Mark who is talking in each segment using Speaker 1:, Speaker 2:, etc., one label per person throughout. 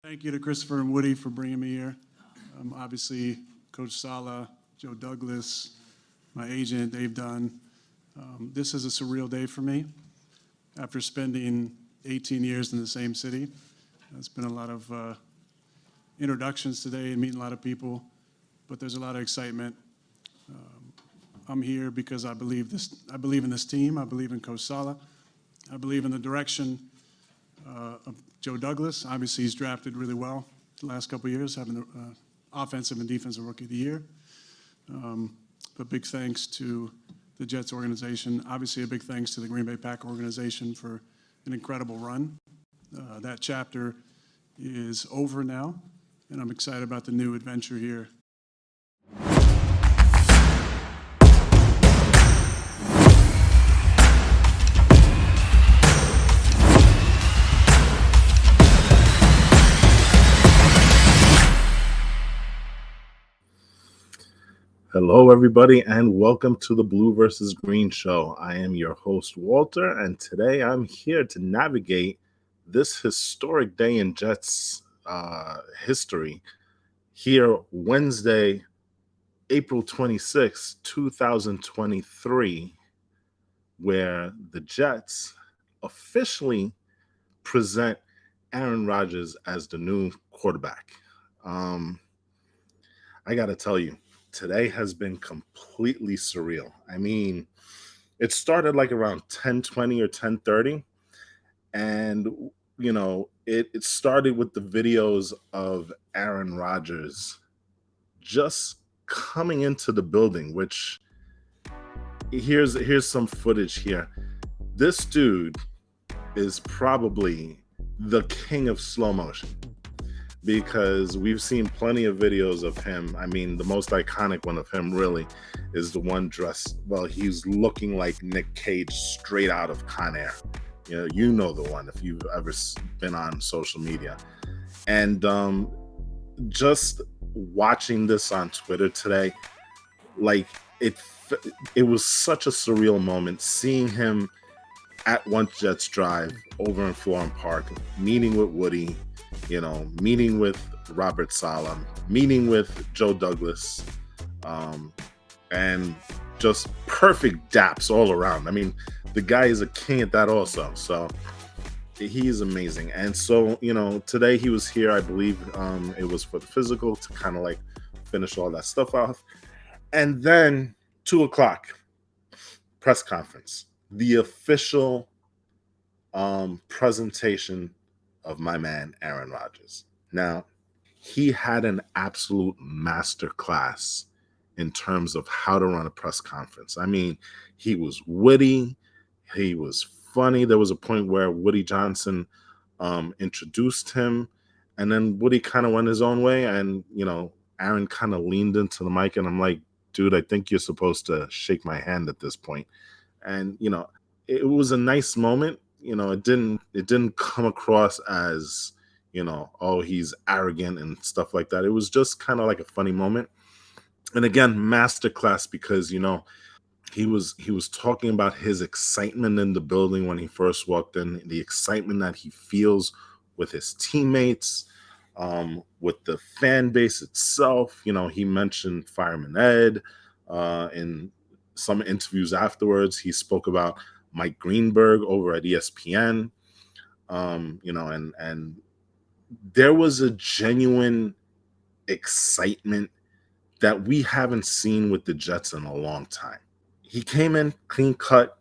Speaker 1: Thank you to Christopher and Woody for bringing me here. Obviously, Coach Sala, Joe Douglas, my agent, Dave Dunn. This is a surreal day for me. After spending 18 years in the same city, it's been a lot of introductions today and meeting a lot of people, but there's a lot of excitement. I'm here because I believe in this team. I believe in Coach Sala. I believe in the direction of Joe Douglas. Obviously, he's drafted really well the last couple of years, having the offensive and defensive rookie of the year. But big thanks to the Jets organization. Obviously, a big thanks to the Green Bay Packer organization for an incredible run. That chapter is over now, and I'm excited about the new adventure here.
Speaker 2: Hello, everybody, and welcome to the Blue versus Green Show. I am your host, Walter, and today I'm here to navigate this historic day in Jets history here Wednesday, April 26, 2023, where the Jets officially present Aaron Rodgers as the new quarterback. I got to tell you, today has been completely surreal. I mean, it started like around 10:20 or 10:30, and it started with the videos of Aaron Rodgers just coming into the building, which here's some footage here. This dude is probably the king of slow motion, because we've seen plenty of videos of him. I mean, the most iconic one of him really is the one dressed, well, he's looking like Nick Cage straight out of Con Air. You know the one if you've ever been on social media. And just watching this on Twitter today, like it was such a surreal moment seeing him at One Jets Drive over in Florham Park, meeting with Woody, meeting with Robert Saleh, meeting with Joe Douglas, and just perfect daps all around. I mean, the guy is a king at that also. So he is amazing. And so, today he was here, I believe it was for the physical to kind of like finish all that stuff off. And then 2:00 press conference, the official presentation of my man, Aaron Rodgers. Now, he had an absolute master class in terms of how to run a press conference. I mean, he was witty. He was funny. There was a point where Woody Johnson introduced him, and then Woody kind of went his own way, and, Aaron kind of leaned into the mic, and I'm like, dude, I think you're supposed to shake my hand at this point. And, it was a nice moment. It didn't come across as, oh, he's arrogant and stuff like that. It was just kind of like a funny moment. And again, masterclass, because, he was talking about his excitement in the building when he first walked in, the excitement that he feels with his teammates, with the fan base itself. He mentioned Fireman Ed in some interviews afterwards. He spoke about Mike Greenberg over at ESPN, and there was a genuine excitement that we haven't seen with the Jets in a long time. He came in clean cut,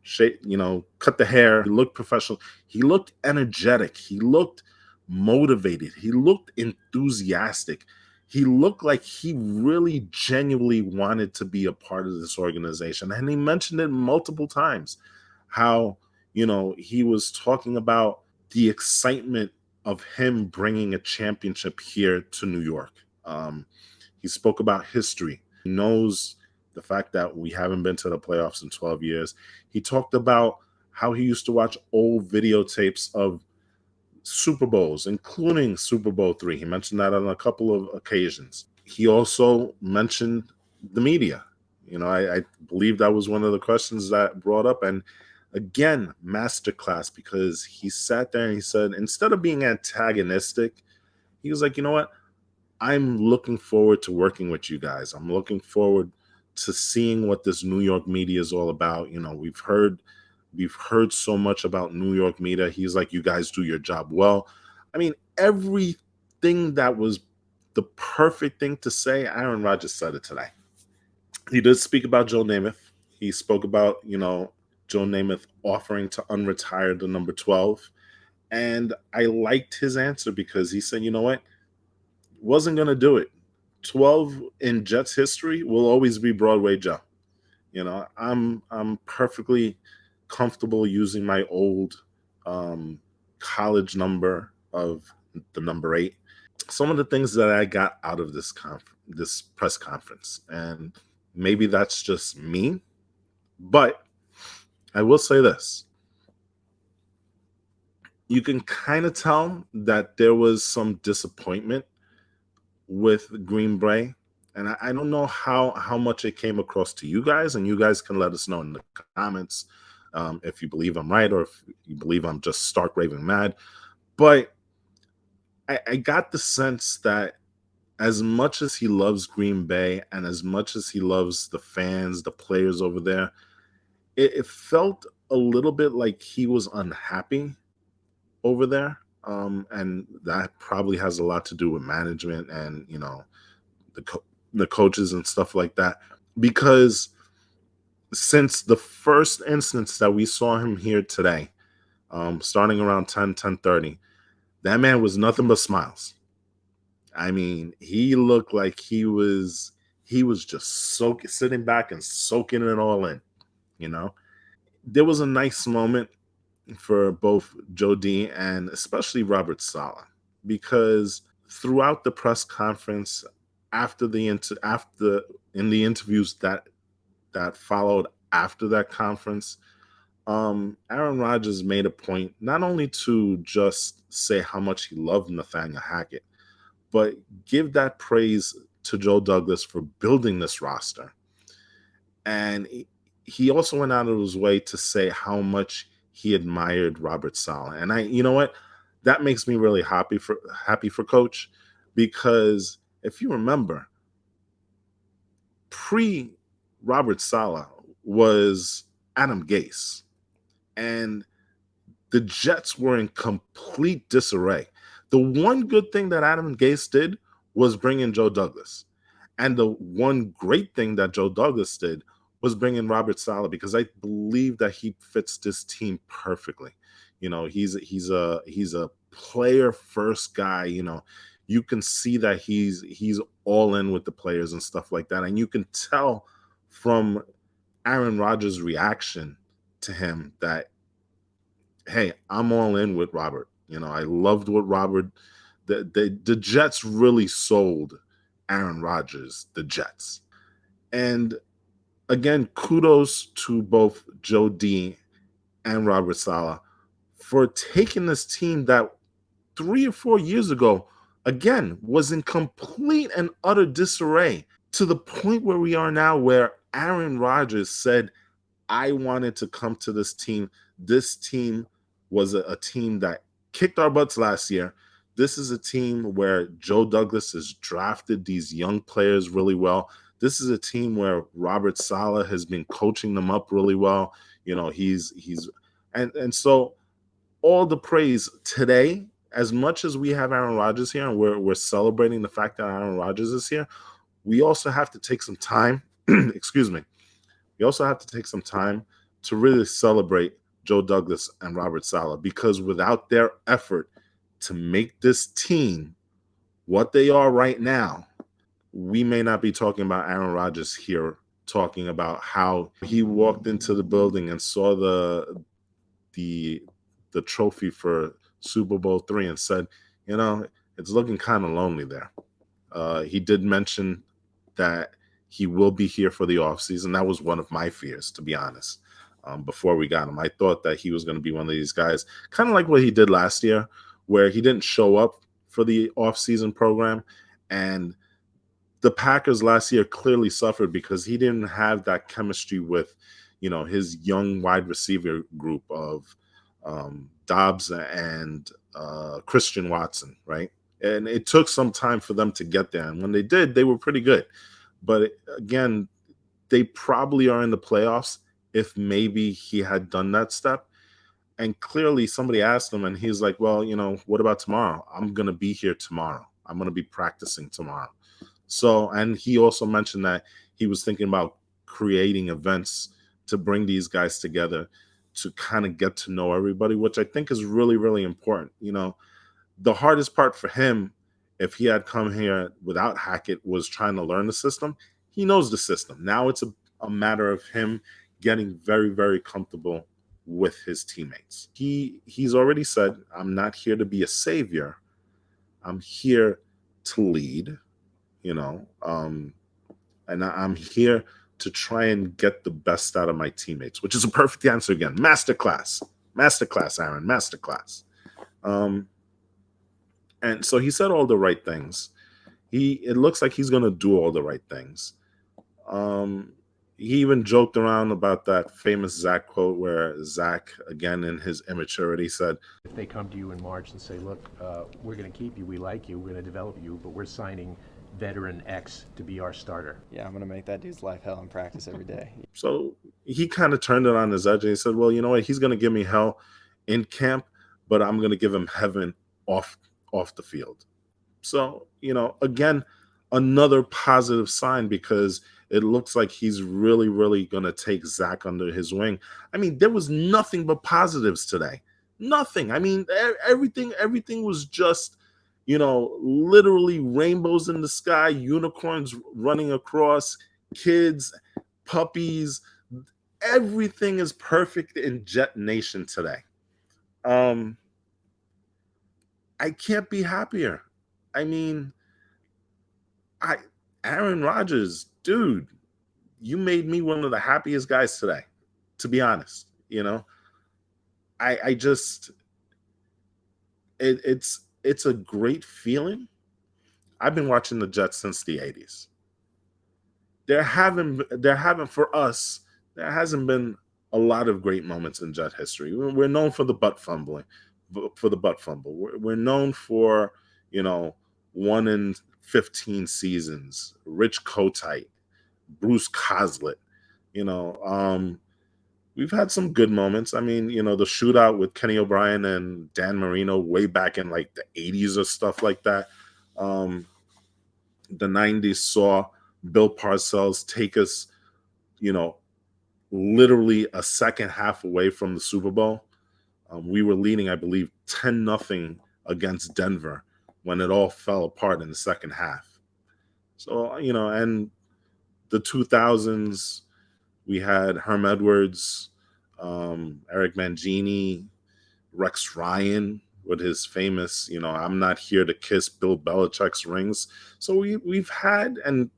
Speaker 2: cut the hair. He looked professional. He looked energetic. He looked motivated. He looked enthusiastic. He looked like he really genuinely wanted to be a part of this organization. And he mentioned it multiple times, how, he was talking about the excitement of him bringing a championship here to New York. He spoke about history. He knows the fact that we haven't been to the playoffs in 12 years. He talked about how he used to watch old videotapes of Super Bowls, including Super Bowl III. He mentioned that on a couple of occasions. He also mentioned the media. I believe that was one of the questions that brought up. And again, masterclass, because he sat there and he said, instead of being antagonistic He was like, you know what? I'm looking forward to working with you guys. I'm looking forward to seeing what this New York media is all about. You know, we've heard so much about New York media. He's like, you guys do your job well. I mean, everything that was the perfect thing to say, Aaron Rodgers said it today. He did speak about Joe Namath. He spoke about, Joe Namath offering to unretire the number 12. And I liked his answer because he said, you know what? Wasn't going to do it. 12 in Jets history will always be Broadway Joe. I'm perfectly comfortable using my old college number of the number 8. Some of the things that I got out of this press conference, and maybe that's just me, but I will say this. You can kind of tell that there was some disappointment with Green Bay. And I don't know how much it came across to you guys, and you guys can let us know in the comments if you believe I'm right or if you believe I'm just stark raving mad. But I got the sense that as much as he loves Green Bay and as much as he loves the fans, the players over there, it felt a little bit like he was unhappy over there. And that probably has a lot to do with management and, the, the coaches and stuff like that. Because since the first instance that we saw him here today, starting around 10:30, that man was nothing but smiles. I mean, he looked like he was just sitting back and soaking it all in, you know. There was a nice moment for both Joe D and especially Robert Saleh because throughout the press conference, after in the interviews that followed after that conference, Aaron Rodgers made a point not only to just say how much he loved Nathaniel Hackett, but give that praise to Joe Douglas for building this roster. And he also went out of his way to say how much he admired Robert Saleh. And you know what? That makes me really happy for Coach, because if you remember, pre Robert Saleh was Adam Gase, and the Jets were in complete disarray. The one good thing that Adam Gase did was bring in Joe Douglas. And the one great thing that Joe Douglas did was bring in Robert Saleh, because I believe that he fits this team perfectly. He's a player first guy. You can see that he's all in with the players and stuff like that. And you can tell from Aaron Rodgers' reaction to him that, hey, I'm all in with Robert. I loved what Robert, the Jets really sold Aaron Rodgers, the Jets. And again, kudos to both Joe D and Robert Saleh for taking this team that 3 or 4 years ago, again, was in complete and utter disarray to the point where we are now, where Aaron Rodgers said, I wanted to come to this team. This team was a team that kicked our butts last year. This is a team where Joe Douglas has drafted these young players really well. This is a team where Robert Saleh has been coaching them up really well. And so all the praise today, as much as we have Aaron Rodgers here and we're celebrating the fact that Aaron Rodgers is here, we also have to take some time, excuse me, we also have to take some time to really celebrate Joe Douglas and Robert Saleh, because without their effort to make this team what they are right now, we may not be talking about Aaron Rodgers here talking about how he walked into the building and saw the trophy for Super Bowl III and said, it's looking kind of lonely there. He did mention that he will be here for the offseason. That was one of my fears, to be honest, before we got him. I thought that he was going to be one of these guys, kind of like what he did last year, where he didn't show up for the offseason program. And the Packers last year clearly suffered because he didn't have that chemistry with, his young wide receiver group of Dobbs and Christian Watson, right? And it took some time for them to get there. And when they did, they were pretty good. But again, they probably are in the playoffs if maybe he had done that step. And clearly somebody asked him, and he's like, well, what about tomorrow? I'm going to be here tomorrow. I'm going to be practicing tomorrow. So, and he also mentioned that he was thinking about creating events to bring these guys together to kind of get to know everybody, which I think is really, really important. The hardest part for him, if he had come here without Hackett, was trying to learn the system. He knows the system. Now it's a matter of him getting very, very comfortable with his teammates. He's already said, I'm not here to be a savior. I'm here to lead, and I'm here to try and get the best out of my teammates, which is a perfect answer again. Masterclass, Aaron, masterclass. And so he said all the right things. It looks like he's going to do all the right things. He even joked around about that famous Zach quote where Zach, again in his immaturity, said,
Speaker 3: if they come to you in March and say, look, we're going to keep you, we like you, we're going to develop you, but we're signing veteran X to be our starter.
Speaker 4: Yeah, I'm going to make that dude's life hell in practice every day.
Speaker 2: So he kind of turned it on his edge and he said, well, you know what? He's going to give me hell in camp, but I'm going to give him heaven off the field. So, again, another positive sign, because it looks like he's really, really going to take Zach under his wing. I mean, there was nothing but positives today. Nothing. I mean, everything was just, literally rainbows in the sky, unicorns running across, kids, puppies. Everything is perfect in Jet Nation today. I can't be happier. I mean, Aaron Rodgers, dude, you made me one of the happiest guys today, to be honest. I just, it's a great feeling. I've been watching the Jets since the 80s. There hasn't been a lot of great moments in Jet history. We're known for the butt fumble. We're known for, 1 in 15 seasons, Rich Kotite, Bruce Coslett. We've had some good moments. I mean, the shootout with Kenny O'Brien and Dan Marino way back in like the 80s or stuff like that. The 90s saw Bill Parcells take us, literally a second half away from the Super Bowl. We were leading, I believe, 10-0 against Denver when it all fell apart in the second half. So, and the 2000s, we had Herm Edwards, Eric Mangini, Rex Ryan with his famous, I'm not here to kiss Bill Belichick's rings. So we've had, and,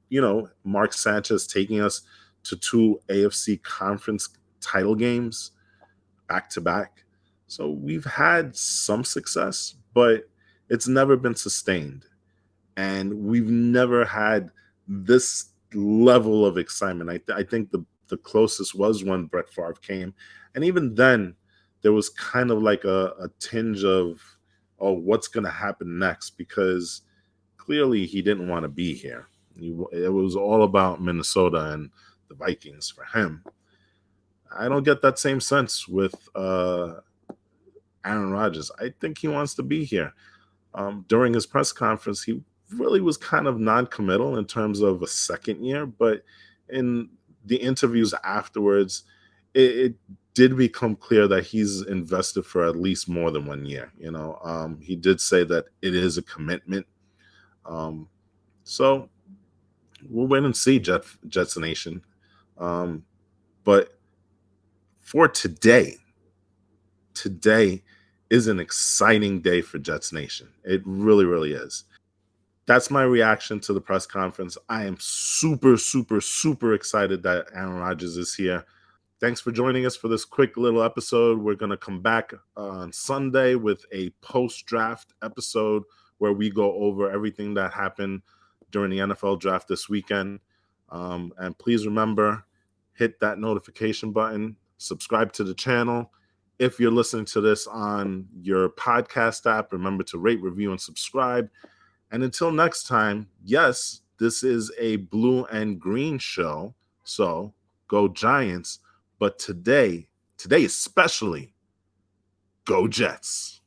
Speaker 2: Mark Sanchez taking us to 2 AFC conference title games back to back. So we've had some success, but it's never been sustained. And we've never had this level of excitement. I think the closest was when Brett Favre came. And even then, there was kind of like a tinge of, oh, what's going to happen next? Because clearly he didn't want to be here. It was all about Minnesota and the Vikings for him. I don't get that same sense with Aaron Rodgers. I think he wants to be here. During his press conference, he really was kind of non-committal in terms of a second year, but in the interviews afterwards, it did become clear that he's invested for at least more than 1 year. He did say that it is a commitment. So we'll wait and see, Jets Nation. But for today is an exciting day for Jets Nation. It really, really is. That's my reaction to the press conference. I am super, super, super excited that Aaron Rodgers is here. Thanks for joining us for this quick little episode. We're going to come back on Sunday with a post-draft episode where we go over everything that happened during the NFL draft this weekend. And please remember, hit that notification button, subscribe to the channel, If you're listening to this on your podcast app, remember to rate, review, and subscribe. And until next time, yes, this is a blue and green show, so go Giants. But today especially, go Jets.